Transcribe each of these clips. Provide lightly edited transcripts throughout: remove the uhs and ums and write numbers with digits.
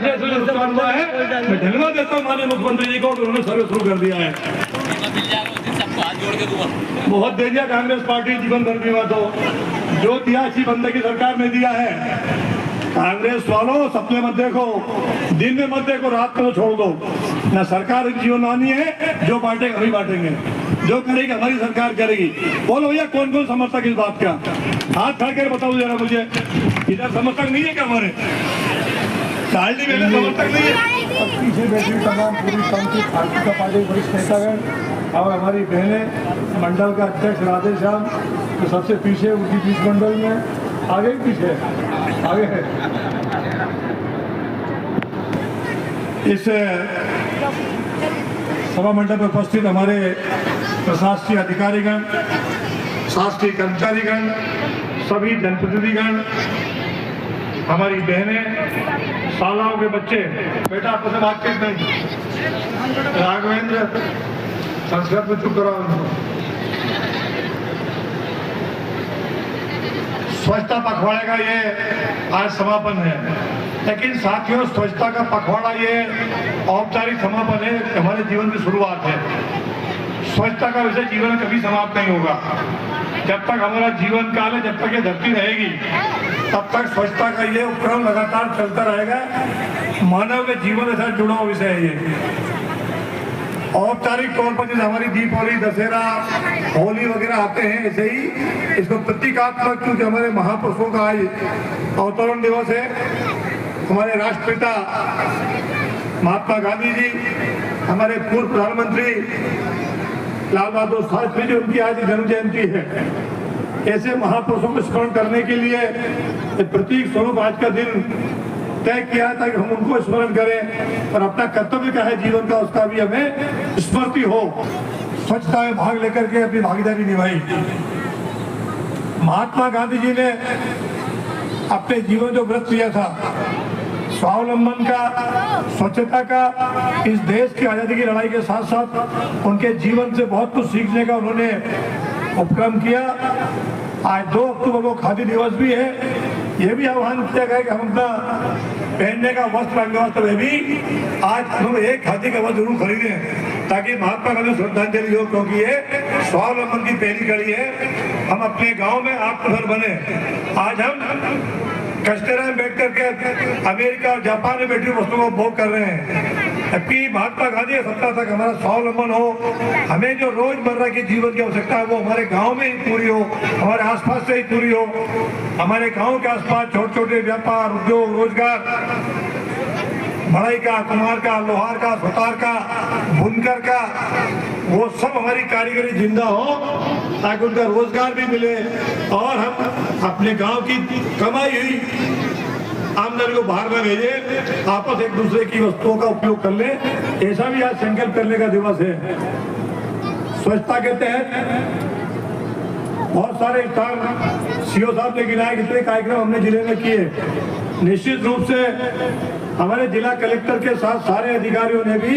पिछले से नुकसान हुआ है। मैं धन्यवाद देता हूँ माननीय मुख्यमंत्री जी को, उन्होंने सर्वे शुरू कर दिया है। बहुत दे दिया कांग्रेस पार्टी जीवन भर बीमा, तो जो दिया अच्छी बंदे की सरकार ने दिया है। कांग्रेस वालों सपने मत देखो, दिन में मत देखो, रात को छोड़ दो ना। सरकार जीवनदानी है, जो बांटेगा वही बांटेंगे, जो करेगी हमारी सरकार करेगी। बोलो भैया कौन कौन समर्थक इस बात का, हाथ खड़ा कर बताओ जरा मुझे। इधर समर्थक नहीं है क्या हमारे साल्टी में समर्थक नहीं है? पीछे बैठी तमाम पूरी कांग्रेस भारतीय जनता पार्टी वरिष्ठ नेतागण और हमारी बहनें, मंडल का अध्यक्ष राधे श्याम तो सबसे पीछे उनकी बीच मंडल में, आगे ही पीछे आगे है। इस सभा मंडप में उपस्थित हमारे प्रशासकीय अधिकारीगण, शासकीय कर्मचारीगण, सभी जनप्रतिनिधिगण, हमारी बहनें, शालाओं के बच्चे, बेटा आपस में बातचीत नहीं, राघवेंद्र संस्कृत में चुप कराओ। स्वच्छता पखवाड़े का ये आज समापन है, लेकिन साथियों स्वच्छता का पखवाड़ा ये औपचारिक समापन है, हमारे जीवन की शुरुआत है। स्वच्छता का विषय जीवन में कभी समाप्त नहीं होगा। जब तक हमारा जीवन काल है, जब तक ये धरती रहेगी, तब तक स्वच्छता का ये उपक्रम लगातार चलता रहेगा। मानव के जीवन के साथ जुड़ा हुआ विषय है ये। औपचारिक तौर पर जैसे हमारी दीपावली, दशहरा, होली वगैरह आते हैं, ऐसे ही इसको प्रतीकात्मक, क्योंकि हमारे महापुरुषों का आज अवतरण दिवस है। हमारे राष्ट्रपिता महात्मा गांधी जी, हमारे पूर्व प्रधानमंत्री लाल बहादुर शास्त्री जी, उनकी आज जन्म जयंती है। ऐसे महापुरुषों को स्मरण करने के लिए प्रतीक स्वरूप आज का दिन तय किया था कि हम उनको स्मरण करें और अपना कर्तव्य क्या है जीवन का, उसका भी हमें स्मृति हो। स्वच्छता में भाग लेकर के अपनी भागीदारी निभाई। महात्मा गांधी जी ने अपने जीवन जो व्रत लिया था, स्वावलंबन का, स्वच्छता का, इस देश की आजादी की लड़ाई के साथ साथ उनके जीवन से बहुत कुछ सीखने का उन्होंने उपक्रम किया। आज 2 अक्टूबर को खादी दिवस भी है। ये भी आह्वान किया गया कि हम अपना पहनने का वस्त्र, अंगवस्त्र में भी आज हम एक खादी का वस्त्र जरूर खरीदें, ताकि महात्मा गांधी श्रद्धांजलि हो, क्योंकि ये स्वावलंबन की पहली कड़ी है। हम अपने गांव में आत्मनिर्भर बने। आज हम कश्मीर में बैठ करके अमेरिका और जापान में बैठी वस्तुओं को उपभोग कर रहे हैं, जबकि महात्मा गांधी सत्ता तक हमारा स्वावलंबन हो। हमें जो रोजमर्रा की जीवन की आवश्यकता है वो हमारे गांव में ही पूरी हो, हमारे आसपास से ही पूरी हो। हमारे गांव के आसपास छोटे छोटे व्यापार, उद्योग, रोजगार, बढ़ई का, कुम्हार का, लोहार का, सुतार का, बुनकर का, वो सब हमारी कारीगरी जिंदा हो, ताकि उनका रोजगार भी मिले और हम अपने गांव की कमाई हुई आमदनी को बाहर न भेजे, आपस एक दूसरे की वस्तुओं का उपयोग कर ले। ऐसा भी आज संकल्प करने का दिवस है। स्वच्छता के तहत बहुत सारे स्थान सीओ साहब ने गिनाए, कितने कार्यक्रम हमने जिले में किए। निश्चित रूप से हमारे जिला कलेक्टर के साथ सारे अधिकारियों ने भी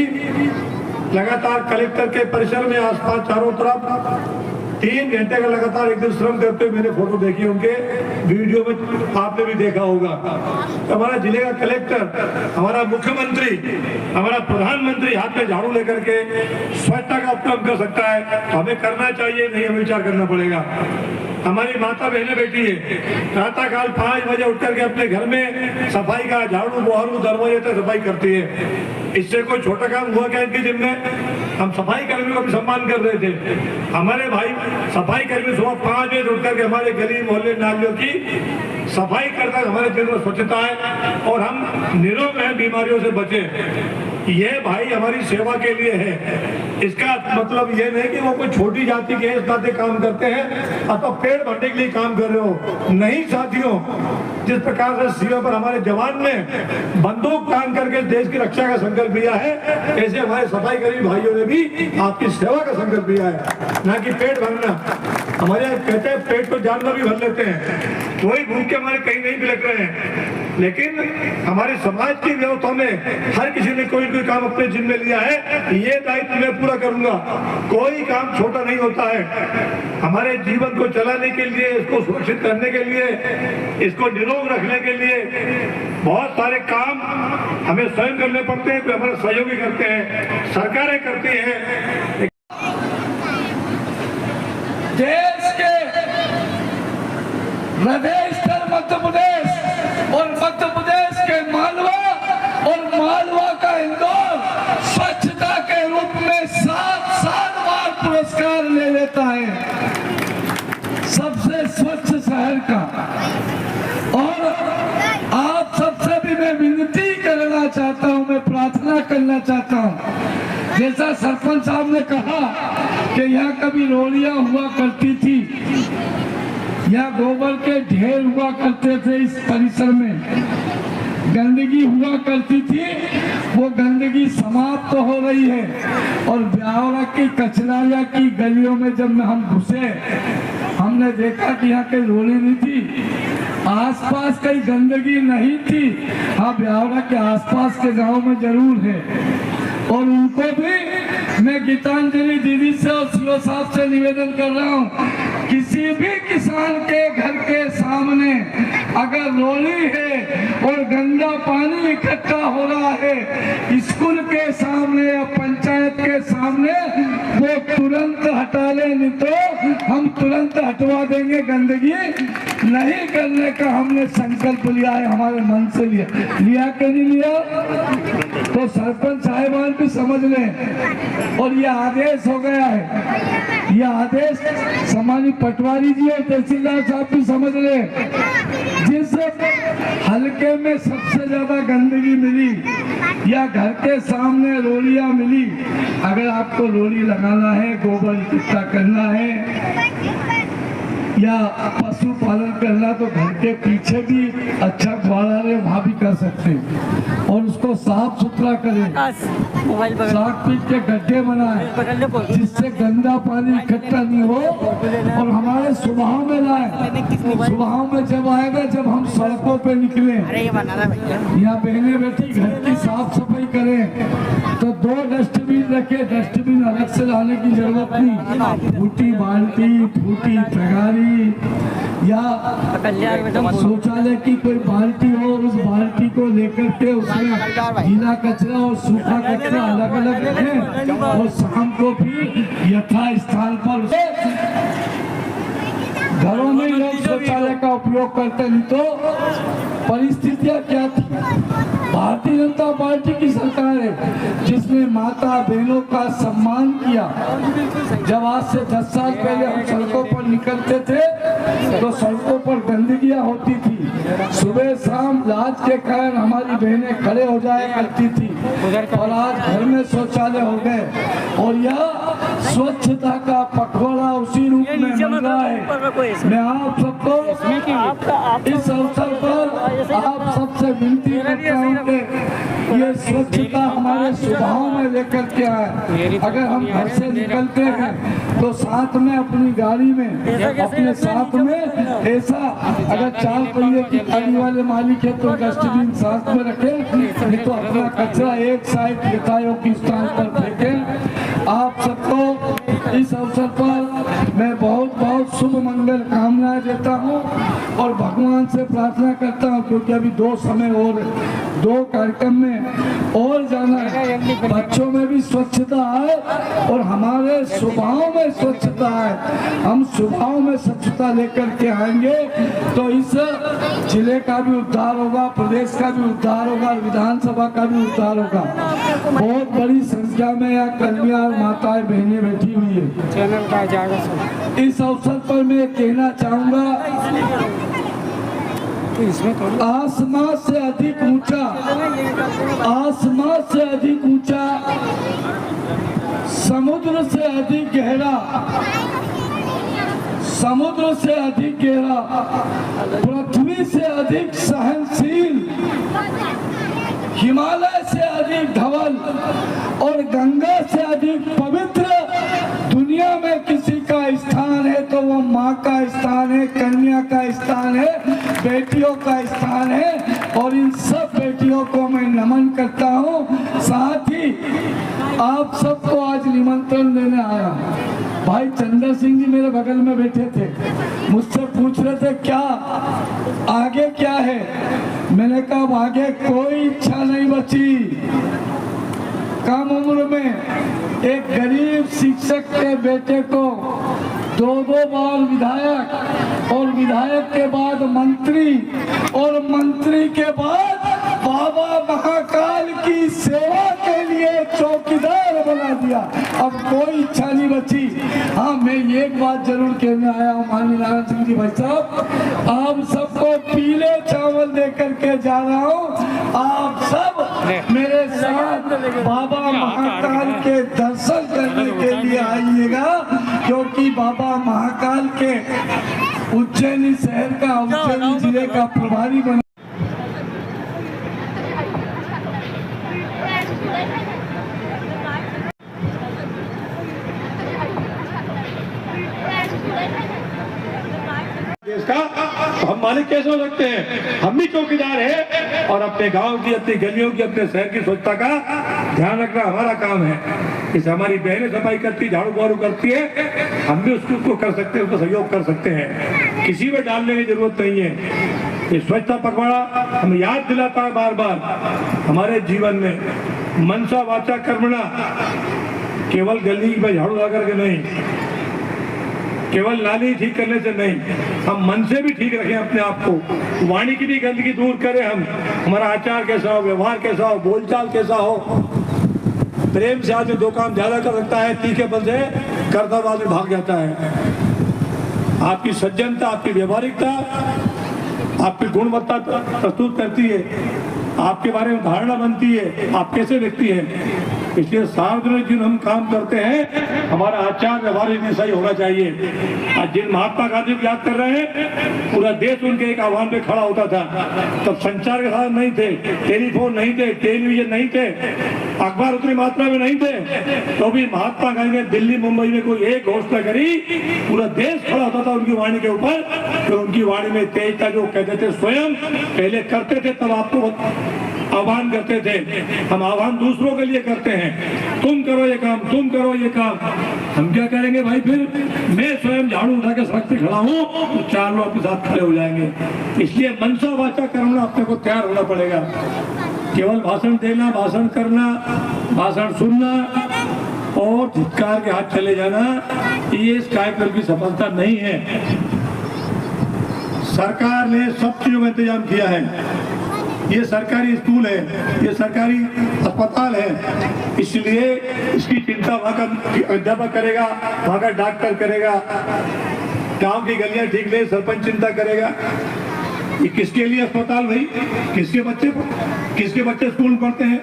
लगातार कलेक्टर के परिसर में आसपास चारों तरफ 3 घंटे का लगातार एक दिन श्रम करते हुए मैंने फोटो देखी, उनके वीडियो में आपने भी देखा होगा। तो हमारा जिले का कलेक्टर, हमारा मुख्यमंत्री, हमारा प्रधानमंत्री हाथ में झाड़ू लेकर के स्वच्छता का उपक्रम कर सकता है, हमें करना चाहिए, नहीं हमें विचार करना पड़ेगा। हमारी माता बहनें बैठी है, प्रातः काल 5 बजे उठ करके अपने घर में सफाई का झाड़ू, बहारू, दरवाजे तक सफाई करती है। इससे कोई छोटा काम हुआ क्या इनके जिम में? हम सफाई कर्मियों का भी सम्मान कर रहे थे। हमारे भाई सफाई कर्मी सुबह 5 बजे उठ करके हमारे गली मोहल्ले नालियों की सफाई करता, हमारे जिले में स्वच्छता है और हम निरोग हैं, बीमारियों से बचे। ये भाई हमारी सेवा के लिए है। इसका मतलब ये नहीं कि वो कोई छोटी जाति के इस नाते काम करते हैं अथवा पेड़ भरने के लिए काम कर रहे हो। नहीं साथियों, जिस प्रकार से सीमा पर हमारे जवान ने बंदूक तान करके देश की रक्षा का संकल्प लिया है, ऐसे हमारे सफाई कर्मी भाइयों ने भी आपकी सेवा का संकल्प लिया है, ना कि पेट भरना। हमारे यहाँ कहते हैं पेट को जानवर भी भर लेते हैं, वही भूख के हमारे कहीं नहीं बिलक रहे हैं। लेकिन हमारे समाज की व्यवस्था में हर किसी ने कोई कोई काम अपने जिम्मे लिया है, ये दायित्व मैं पूरा करूंगा। कोई काम छोटा नहीं होता है। हमारे जीवन को चलाने के लिए, इसको सुरक्षित करने के लिए, इसको निरोग रखने के लिए बहुत सारे काम हमें स्वयं करने पड़ते हैं, कोई हमारे सहयोगी करते हैं, सरकारें करती हैं। देश के हृदय स्थल मध्य प्रदेश और मध्य प्रदेश के मालवा और मालवा का इंदौर स्वच्छता के रूप में 7 बार पुरस्कार ले लेता है सबसे स्वच्छ शहर का। और आप सबसे भी मैं विनती करना चाहता हूं, मैं प्रार्थना करना चाहता हूं, जैसा सरपंच साहब ने कहा कि यहाँ कभी रोलियां हुआ करती थी, यहाँ गोबर के ढेर हुआ करते थे, इस परिसर में गंदगी हुआ करती थी, वो गंदगी समाप्त तो हो रही है। और ब्यावरा की कचराया की गलियों में जब हम घुसे, हमने देखा कि यहाँ कहीं रोली नहीं थी, आसपास कहीं गंदगी नहीं थी। हाँ, ब्यावरा के आसपास के गांव में जरूर है। और उनको भी मैं गीतांजलि दीदी से और सीओ साहब से निवेदन कर रहा हूँ, किसी भी किसान के घर के सामने अगर रोली है और गंदा पानी इकट्ठा हो रहा है, स्कूल के सामने या पंचायत के सामने, वो तुरंत हटा ले, नहीं तो हम तुरंत हटवा देंगे। गंदगी नहीं करने का हमने संकल्प लिया है, हमारे मन से लिया कि नहीं लिया? तो सरपंच साहिबान भी समझ लें। और ये आदेश हो गया है, ये आदेश सामान्य पटवारी जी और तहसीलदार साहब भी समझ ले। जिस हल्के में सबसे ज्यादा गंदगी मिली या घर के सामने रोलियां मिली, अगर आपको रोली लगाना है, गोबर इकट्ठा करना है या पशु पालन करना, तो घर के पीछे भी अच्छा ग्वाला है, वहाँ भी कर सकते हैं। और उसको साफ सुथरा करें, साग पीट के गड्ढे बनाए जिससे गंदा पानी इकट्ठा नहीं हो, और हमारे स्वभाव में लाए। स्वभाव में जब आएगा जब हम सड़कों पे निकले, यहाँ बहने बेटी घर की साफ सफाई करें, तो 2 डस्टबिन रखे। डस्टबिन अलग से लाने की जरूरत नहीं, फूटी बाल्टी, फूटी तगारी या शौचालय की कोई बाल्टी हो, उस बाल्टी को लेकर के उसमें गीला कचरा और सूखा कचरा अलग अलग रखें, और शाम को भी यथा स्थान पर घरों में लोग शौचालय का उपयोग करते। नहीं तो परिस्थितियां क्या थी? भारतीय जनता पार्टी की सरकार है जिसने माता बहनों का सम्मान किया। जब आज से 10 साल पहले हम सड़कों पर निकलते थे तो सड़कों पर गंदगियां होती थी, सुबह शाम लाज के कारण हमारी बहनें खड़े हो जाया करती थी, और आज घर में शौचालय हो गए। और यह स्वच्छता का पखवाड़ा उसी रूप में मिल रहा है। मैं आप सबको इस अवसर पर आप सबसे विनती करता हूँ कि ये स्वच्छता हमारे स्वभाव में लेकर के आए। अगर हम घर से निकलते हैं तो साथ में अपनी गाड़ी में, अपने साथ में ऐसा, अगर 4 पहिए की गाड़ी वाले मालिक है तो डस्टबिन साथ में रखें, नहीं तो अपना कचरा एक साइड यथायोग्य स्थान पर फेंकें। आप सबको इस अवसर पर मैं बहुत बहुत शुभ मंगल कामनाएं देता हूं और भगवान से प्रार्थना करता हूं, क्योंकि अभी 2 समय और 2 कार्यक्रम में और जाना है। बच्चों में भी स्वच्छता आए और हमारे स्वभाव में स्वच्छता आए। हम स्वभाव में स्वच्छता लेकर के आएंगे तो इस जिले का भी उद्धार होगा, प्रदेश का भी उद्धार होगा, विधानसभा का भी उद्धार होगा। बहुत बड़ी संख्या में यहाँ कन्या और माताएं बहनें बैठी हुई है। इस अवसर पर मैं कहना चाहूंगा, आसमान से अधिक ऊंचा, आसमान से अधिक ऊंचा, समुद्र से अधिक गहरा, समुद्र से अधिक गहरा, पृथ्वी से अधिक सहनशील, हिमालय से अधिक धवल और गंगा से अधिक पवित्र दुनिया में किसी का स्थान है तो वो स्थान है, बेटियों का स्थान है और इन सब बेटियों को मैं नमन करता हूँ। साथ ही आप सबको आज निमंत्रण देने आया हूँ। भाई चंद्र सिंह जी मेरे बगल में बैठे थे, मुझसे पूछ रहे थे क्या आगे क्या है। मैंने कहा आगे कोई इच्छा नहीं बची। कम उम्र में एक गरीब शिक्षक के बेटे को 2 बार विधायक और विधायक के बाद मंत्री और मंत्री के बाद बाबा महाकाल की सेवा के लिए चौकीदार बना दिया। अब कोई इच्छा नहीं बची। हाँ, मैं एक बात जरूर कहने आया हूँ माननीय नारायण सिंह जी भाई साहब, आप सबको पीले चावल दे करके जा रहा हूँ। आप सब मेरे साथ बाबा महाकाल के दर्शन करने के लिए आइएगा, क्योंकि बाबा महाकाल के उज्जैनी शहर का, उज्जैनी जिले का प्रभारी बना। देश का तो हम मालिक कैसे हो सकते हैं? हम भी चौकीदार हैं और अपने गांव की, अपनी गलियों की, अपने शहर की स्वच्छता का ध्यान रखना हमारा काम है। इसे हमारी बहनें सफाई करती, झाड़ू बारू करती है, हम भी उसको कर सकते हैं, उसका सहयोग कर सकते हैं। किसी में डालने की जरूरत नहीं है। ये स्वच्छता पखवाड़ा हमें याद दिलाता है बार बार हमारे जीवन में मनसा वाचा कर्मणा, केवल गली में झाड़ू लगा करके नहीं, केवल नाली ठीक करने से नहीं, हम मन से भी ठीक रखें अपने आप को। वाणी की भी गंदगी दूर करें हम। हमारा आचार कैसा हो, व्यवहार कैसा हो, बोलचाल कैसा हो। प्रेम से आदमी 2 काम ज्यादा कर सकता है, तीखेपन से करता हुआ आदमी भाग जाता है। आपकी सज्जनता, आपकी व्यवहारिकता, आपकी गुणवत्ता प्रस्तुत करती है, आपके बारे में धारणा बनती है, आप कैसे व्यक्ति हैं। इसलिए सार्वजनिक जिन हम काम करते हैं, हमारा आचार व्यवहार इतनी सही होना चाहिए। आज जिन महात्मा गांधी को याद कर रहे हैं, पूरा देश उनके एक आह्वान पे खड़ा होता था। तब संचार के साधन नहीं थे, टेलीफोन नहीं थे, टेलीविजन नहीं थे, अखबार उतनी मात्रा में नहीं थे, तो भी महात्मा गांधी ने दिल्ली मुंबई में कोई एक घोषणा करी, पूरा देश खड़ा होता था उनकी वाणी के ऊपर। तो उनकी वाणी में तेज था, जो कहते थे स्वयं पहले करते थे, तब आपको आह्वान करते थे। हम आह्वान दूसरों के लिए करते हैं, तुम करो ये काम, तुम करो ये काम। हम क्या करेंगे भाई? फिर मैं स्वयं झाड़ू उठा के सड़क पे खड़ा हूँ तो 4 लोग आपके साथ खड़े हो जाएंगे। इसलिए मनसा वाचा कर्मणा अपने को तैयार होना पड़ेगा। केवल भाषण देना, भाषण करना, भाषण सुनना और धिक्कार के हाथ चले जाना, ये इस कार्यक्रम की सफलता नहीं है। सरकार ने सब चीजों का इंतजाम किया है। ये सरकारी स्कूल है, ये सरकारी अस्पताल है, इसलिए इसकी चिंता वहाँ का अध्यापक करेगा, वहाँ का डॉक्टर करेगा, गांव की गलियां ठीक नहीं सरपंच चिंता करेगा। ये किसके लिए अस्पताल भाई? किसके बच्चे स्कूल पढ़ते हैं,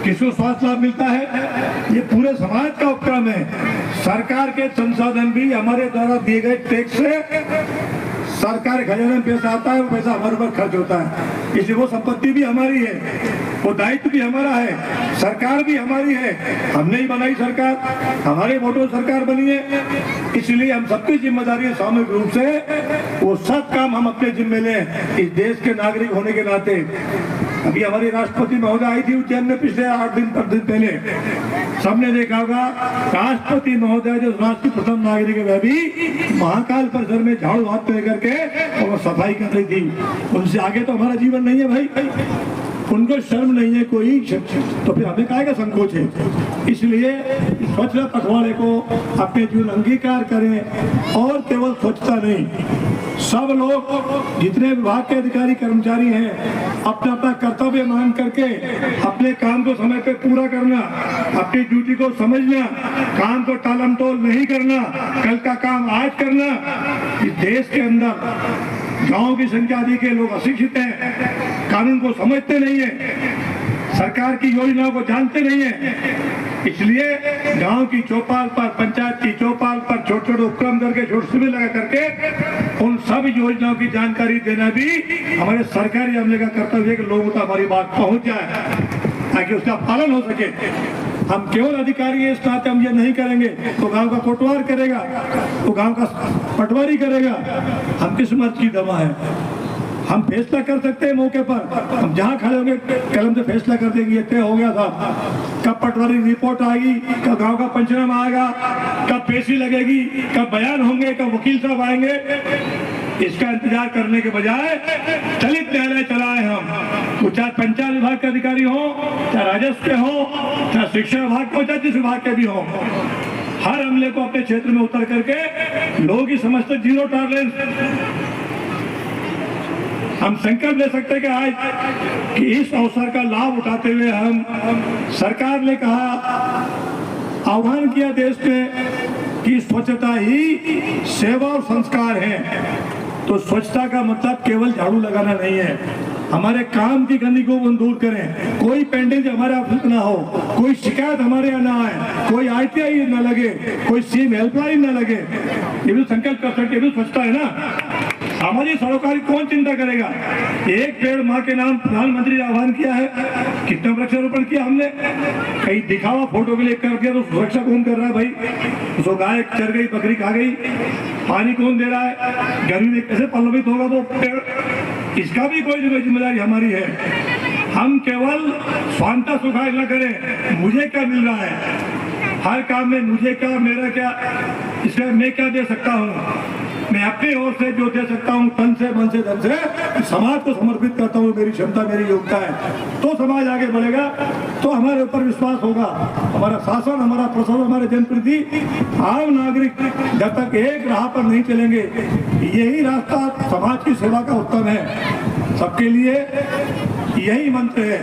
किसको स्वास्थ्य लाभ मिलता है? ये पूरे समाज का उपक्रम है। सरकार के संसाधन भी हमारे द्वारा दिए गए टैक्स से सरकार खजाने में पैसा आता है, वो पैसा हमारे ऊपर खर्च होता है। इसलिए वो संपत्ति भी हमारी है, वो दायित्व भी हमारा है, सरकार भी हमारी है। हमने ही बनाई सरकार, हमारे वोटों सरकार बनी है, इसलिए हम सबकी जिम्मेदारी है सामूहिक रूप से वो सब काम हम अपने जिम्मे लें इस देश के नागरिक होने के नाते। अभी हमारी राष्ट्रपति महोदय आई थी उज्जैन में पिछले 8 दिन पहले, सबने देखा होगा राष्ट्रपति महोदय जो राष्ट्र की प्रथम नागरिक है, वह भी महाकाल परिसर में झाड़ू हाथ में करके और सफाई कर रही थी। उनसे आगे तो हमारा जीवन नहीं है भाई। उनको शर्म नहीं है कोई, तो फिर हमें काहे का संकोच है? इसलिए स्वच्छता पखवाड़े को अपने जीवन अंगीकार करें और केवल स्वच्छता नहीं, सब लोग जितने विभाग के अधिकारी कर्मचारी हैं अपना अपना कर्तव्य मान करके अपने काम को समय पे पूरा करना, अपनी ड्यूटी को समझना, काम को टालमटोल नहीं करना, कल का काम आज करना। इस देश के अंदर गांव की संख्या अधिक है, लोग अशिक्षित हैं, कानून को समझते नहीं है, सरकार की योजनाओं को जानते नहीं है। इसलिए गांव की चौपाल पर, पंचायत की चौपाल पर छोटे छोटे उपक्रम करके, छोटे शिविर लगा करके उन सब योजनाओं की जानकारी देना भी हमारे सरकारी अमले का कर्तव्य है कि लोगों तक हमारी बात पहुंच जाए ताकि उसका पालन हो सके। हम केवल अधिकारी हैं, इस नाते हम ये नहीं करेंगे तो गांव का कोटवार करेगा, तो गांव का पटवारी करेगा। हम किस मर्द की दवा है? हम फैसला कर सकते हैं मौके पर, हम जहाँ खड़े होंगे कलम से फैसला कर देंगे। ये तय हो गया था, कब पटवारी रिपोर्ट आएगी, कब गांव का पंचनामा आएगा, कब पेशी लगेगी, कब बयान होंगे, कब वकील साहब आएंगे, इसका इंतजार करने के बजाय दलित न्यायालय चलाए हम। वो चाहे पंचायत विभाग के अधिकारी हो, चाहे राजस्व के हो, चाहे शिक्षा विभाग के हो, चाहे जिस विभाग के भी हो, हर हमले को अपने क्षेत्र में उतर करके लोगों की समझते जीरो टॉलरेंस। हम संकल्प ले सकते हैं कि आज कि इस अवसर का लाभ उठाते हुए हम सरकार ने कहा, आह्वान किया देश में कि स्वच्छता ही सेवा और संस्कार है। तो स्वच्छता का मतलब केवल झाड़ू लगाना नहीं है, हमारे काम की गंदगी को हम दूर करें, कोई पेंडिंग हमारे ऑफिस ना हो, कोई शिकायत हमारे यहाँ ना आए, कोई ITI ना लगे, कोई सीम हेल्पलाइन ना लगे। ये भी संकल्प कर सकते, ये भी स्वच्छता है ना। सामाजिक सरोकारी कौन चिंता करेगा? एक पेड़ माँ के नाम प्रधानमंत्री ने आह्वान किया है, कितना वृक्षारोपण किया हमने? कहीं दिखावा फोटो के लिए कर दिया तो सुरक्षा कौन कर रहा है भाई? उसको गाय चर गई, बकरी खा गई, पानी कौन दे रहा है? गर्मी में कैसे पल्लवित होगा वो पेड़? इसका भी कोई जिम्मेदारी हमारी है। हम केवल स्वांता सुखाय न करें, मुझे क्या मिल रहा है, हर काम में मुझे क्या, मेरा क्या, इसलिए मैं क्या दे सकता हूँ, मैं अपनी ओर से जो दे सकता हूँ तन से, मन से, धन से समाज को समर्पित करता हूँ। मेरी क्षमता, मेरी योग्यता है तो समाज आगे बढ़ेगा, तो हमारे ऊपर विश्वास होगा। हमारा शासन, हमारा प्रशासन, हमारे जनप्रतिनिधि, आम नागरिक जब तक एक राह पर नहीं चलेंगे, यही रास्ता समाज की सेवा का उत्तम है। सबके लिए यही मंत्र है।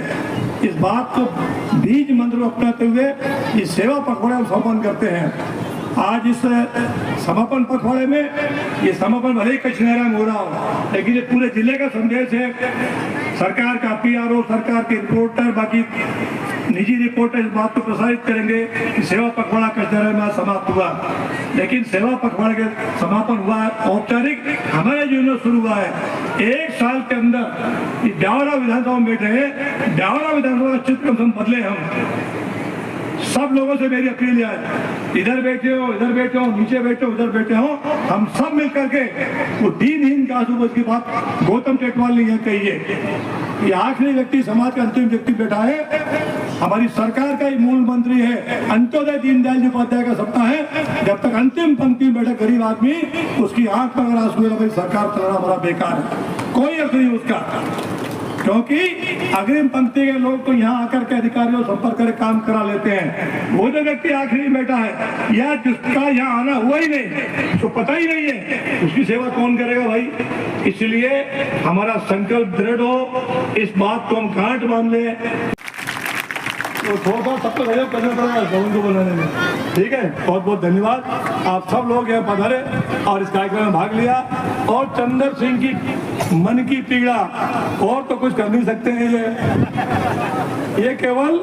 इस बात को बीज मंत्र को अपनाते हुए इस सेवा पखवाड़ा को समापन करते हैं। आज इस समापन पखवाड़े में, ये समापन भले ही कचहरा में हो रहा हो, लेकिन ये पूरे जिले का संदेश है। सरकार का PRO, सरकार के रिपोर्टर, बाकी निजी रिपोर्टर इस बात को प्रसारित करेंगे कि सेवा पखवाड़ा कचहरा में समाप्त हुआ, लेकिन सेवा पखवाड़ा के समापन हुआ है औपचारिक हमारे जीवन में शुरू हुआ है। एक साल के अंदर ब्यावरा विधानसभा में बैठे हैं, ब्यावरा विधानसभा का चित्र हम बदले। हम सब लोगों से मेरी अपील है, इधर बैठे हो, इधर बैठे हो, नीचे बैठे हो, इधर बैठे हो, हम सब मिल करके वो दीनहीन का आंसू की बात गौतम टेटवाल ने यह कही है। ये आखिरी व्यक्ति, समाज का अंतिम व्यक्ति बैठा है। हमारी सरकार का ही मूल मंत्री है, अंत्योदय दीनदयाल जी उपाध्याय का सपना है। जब तक अंतिम पंक्ति में बैठा गरीब आदमी, उसकी आंख पर अगर आंसू है, सरकार चलाना हमारा बेकार है, कोई अर्थ नहीं उसका। क्योंकि अग्रिम पंक्ति के लोग तो यहाँ आकर के अधिकारियों संपर्क कर काम करा लेते हैं। वो जो व्यक्ति आखिरी में बैठा है या जिसका यहाँ आना हुआ ही नहीं, उसको पता ही नहीं है, उसकी सेवा कौन करेगा भाई? इसलिए हमारा संकल्प दृढ़ हो, इस बात को हम गांठ बांध ले। तो थोड़ा सबको सहयोग करना पड़ेगा भवन को बनाने में। ठीक है, बहुत बहुत धन्यवाद। आप सब लोग यहाँ पधारे और इस कार्यक्रम में भाग लिया। और चंदर सिंह की मन की पीड़ा, और तो कुछ कर नहीं सकते हैं, ये केवल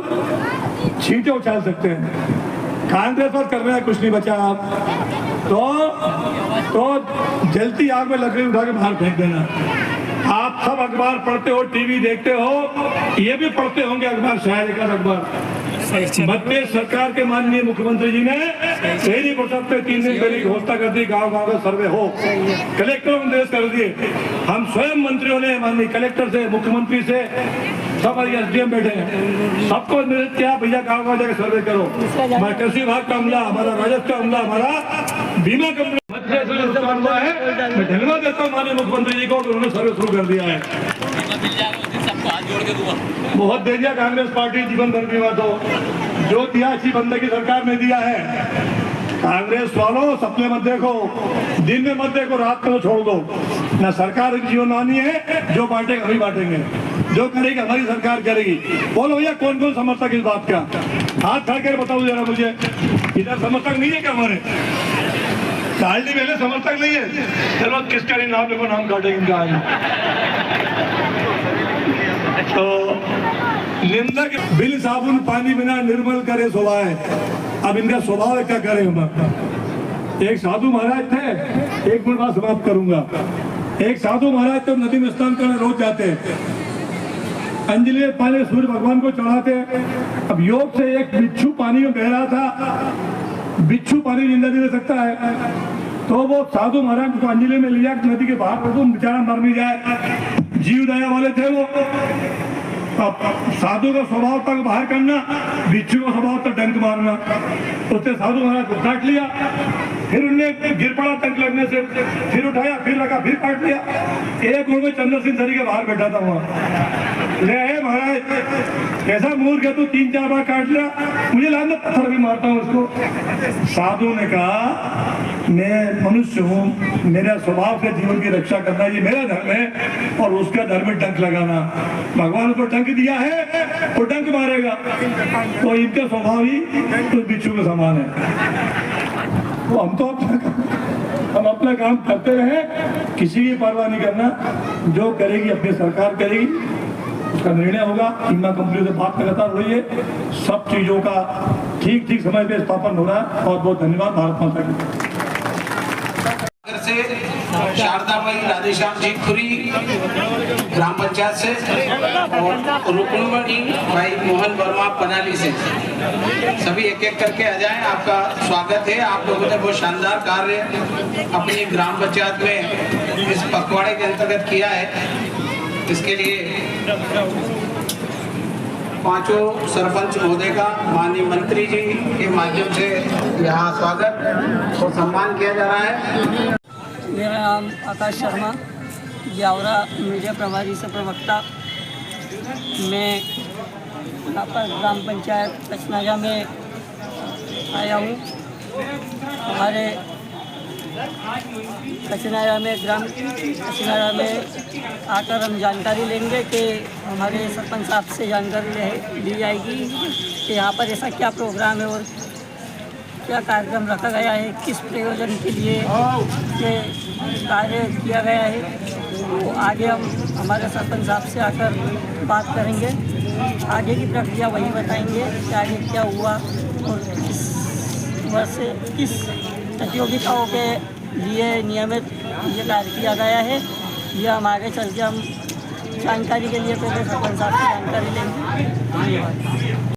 छींटे उछाल सकते हैं। कांग्रेस पर करने कुछ नहीं बचा। आप तो जलती आग में लकड़ी उठा के बाहर फेंक देना। आप सब अखबार पढ़ते हो, टीवी देखते हो, ये भी पढ़ते होंगे अखबार, शायद एक अखबार। मध्य सरकार के माननीय मुख्यमंत्री जी ने शहरी परिषद पे 3 दिन पहले घोषणा कर दी, गांव गांव का सर्वे हो। कलेक्टरों को निर्देश कर दिए। हम स्वयं मंत्रियों ने माननीय कलेक्टर से, मुख्यमंत्री से, सब SDM बैठे हैं, सबको निर्देश किया, भैया गाँव गाँव जाकर सर्वे करो। हमारा कृषि विभाग का अमला, हमारा राजस्व का अमला, हमारा बीमा कंपनी हुआ है। मैं धन्यवाद देता हूँ माननीय मुख्यमंत्री जी को, उन्होंने सर्वे शुरू कर दिया है। बहुत दे दिया कांग्रेस पार्टी जीवन भर बीमा, तो जो दिया अच्छी बंदगी सरकार ने दिया है। कांग्रेस वालों सपने मत देखो, दिन में मत देखो, रात में तो छोड़ दो ना। सरकार जीवनदानी है, जो बांटेगा वही बांटेंगे, जो करेगी हमारी सरकार करेगी। बोलो भैया कौन कौन समर्थक इस बात का? हाथ खड़ कर बताओ जरा मुझे। इधर समर्थक नहीं है क्या हमारे? कालनी मेले समर्थक नहीं है? चलो किसका नहीं नाम लिखो, नाम काटेंगे इनका आज। तो निंदा के बिल साबुन पानी बिना निर्मल करे स्वभाव है। अब इनका स्वभाव क्या करें हम? एक साधु महाराज थे, एक मिनट बाद समाप्त करूंगा। एक साधु महाराज तो नदी में स्नान करने रोज जाते हैं। अंजलि में पानी सूर्य भगवान को चढ़ाते। अब योग से एक बिच्छू पानी में बह रहा था, बिच्छू पानी जिंदा नहीं रह सकता है, तो वो साधु महाराज को अंजलि में लिया नदी के बाहर, तो बेचारा मर नहीं जाए, जीव दया वाले थे वो। अब साधु का स्वभाव तक बाहर करना, बिच्छू का स्वभाव तक डंक मारना। उसने साधु महाराज को काट लिया, फिर उनने गिर पड़ा डंक लगने से, फिर उठाया, फिर रखा, फिर काट लिया। एक उड़ में चंद्र सिंह धरी के बाहर बैठा था वहां। ले महाराज कैसा मूर्ख है तू, 3-4 बार काट लिया, मुझे लाना पत्थर भी मारता हूँ उसको। साधु ने कहा मैं मनुष्य हूँ, मेरा स्वभाव से जीवन की रक्षा करना ये मेरा धर्म है, और उसका धर्म है डंक लगाना। भगवान को डंक दिया है वो डंक मारेगा, तो इनका स्वभाव ही तो बिच्छू के समान है। तो हम अपना काम करते रहे, किसी की परवाह नहीं करना। जो करेगी अपनी सरकार करेगी, उसका निर्णय होगा। बीमा कंपनी से बात लगातार हो रही है, सब चीजों का ठीक समय पे स्थापन हो रहा है। बहुत बहुत धन्यवाद। भारत माता की से शारदा माई राधेश्याम जी पुरी ग्राम पंचायत से, और रुक्मणी भाई मोहन वर्मा पनाली से, सभी एक एक करके आ जाएं। आपका स्वागत है। आप लोगों ने बहुत शानदार कार्य अपनी ग्राम पंचायत में इस पखवाड़े के अंतर्गत किया है। इसके लिए पांचों सरपंच महोदय का माननीय मंत्री जी के माध्यम से यहाँ स्वागत और सम्मान किया जा रहा है। मेरा नाम आकाश शर्मा, जावरा मीडिया प्रभारी से प्रवक्ता। मैं यहाँ पर ग्राम पंचायत कचनाजा में आया हूँ। हमारे कचनाजा में ग्राम कचनाजा में आकर हम जानकारी लेंगे कि हमारे सरपंच साहब से जानकारी ली जाएगी कि यहाँ पर ऐसा क्या प्रोग्राम है और क्या कार्यक्रम रखा गया है, किस प्रयोजन के लिए ये कार्य किया गया है। तो आगे हम हमारे सरपंच साहब से आकर बात करेंगे, आगे की प्रक्रिया वही बताएंगे कि आगे क्या हुआ और किस वर्ष से किस प्रतियोगिताओं के लिए नियमित ये कार्य किया गया है। ये हम आगे चल के हम जानकारी के लिए पहले सरपंच साहब से जानकारी लेंगे। धन्यवाद।